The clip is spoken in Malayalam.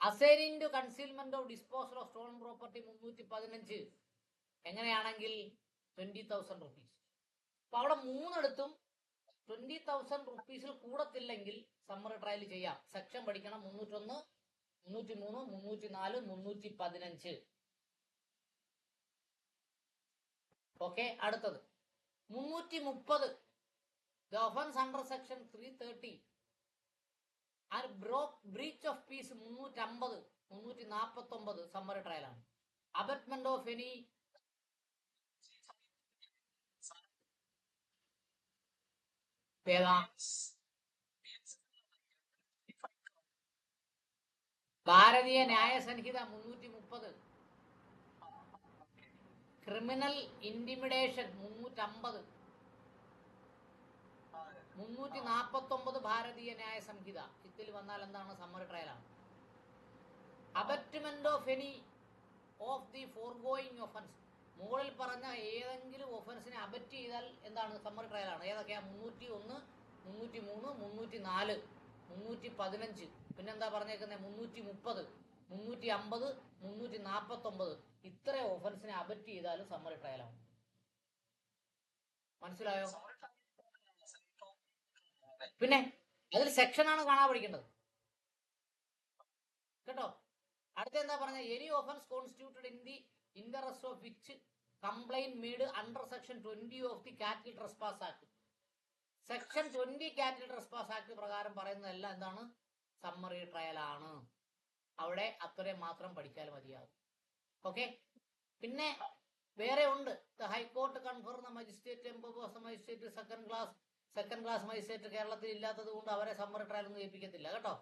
Assigning to concealment of disposal of stolen property 315 എങ്ങനെയാണെങ്കിൽ 20,000 റുപ്പീസ്. അപ്പൊ അവിടെ മൂന്നെടുത്തും 20,000 റുപ്പീസിൽ കൂടത്തില്ലെങ്കിൽ സമ്മറി ട്രയൽ ചെയ്യാം. സെക്ഷൻ പഠിക്കണം 301, 303, 304, 315. ഓക്കെ. അടുത്തത് 330. The offense under section 330 and breach of peace 350, 349 summary ട്രയലാണ്. Abetment of any Bharatiya Nyaya Sanhita 330, criminal intimidation 350, 349 ഭാരതീയ ന്യായ സംഹിത. ഇതിൽ വന്നാൽ എന്താണ്? സമ്മറി ട്രയലാണ്. Abetment of any of the foregoing offence, മുകളിൽ പറഞ്ഞ ഏതെങ്കിലും ഒഫൻസിനെ അബറ്റ് ചെയ്താൽ എന്താണ്? സമ്മറി ട്രയലാണ്. ഏതൊക്കെയാ? 301, 303, 304, 315. പിന്നെന്താ പറഞ്ഞേക്കുന്നത്? 330, 350, 349. ഇത്ര ഒഫൻസിനെ അബറ്റ് ചെയ്താലും സമ്മറി ട്രയലാണ്. മനസ്സിലായോ? പിന്നെ അതിൽ സെക്ഷനാണ് കാണാൻ പഠിക്കേണ്ടത് കേട്ടോ. അടുത്ത എന്താ പറഞ്ഞ? Any offence constituted in the interest of which complaint made under section 20 of the cattle trespass act. Section 20 cattle trespass act പ്രകാരം പറയുന്നതെല്ലാം എന്താണ്? സമ്മറി ട്രയൽ ആണ്. അവിടെ അത്രയും മാത്രം പഠിച്ചാൽ മതിയാകും. ഓക്കെ. പിന്നെ വേറെ ഉണ്ട്. The high court confer the magistrate empowers the magistrate second class magistrate കേരളത്തിൽ ഇല്ലാത്തത് കൊണ്ട് അവരെ സമ്മറി ട്രയൽ ഒന്നും ഏൽപ്പിക്കത്തില്ല കേട്ടോ.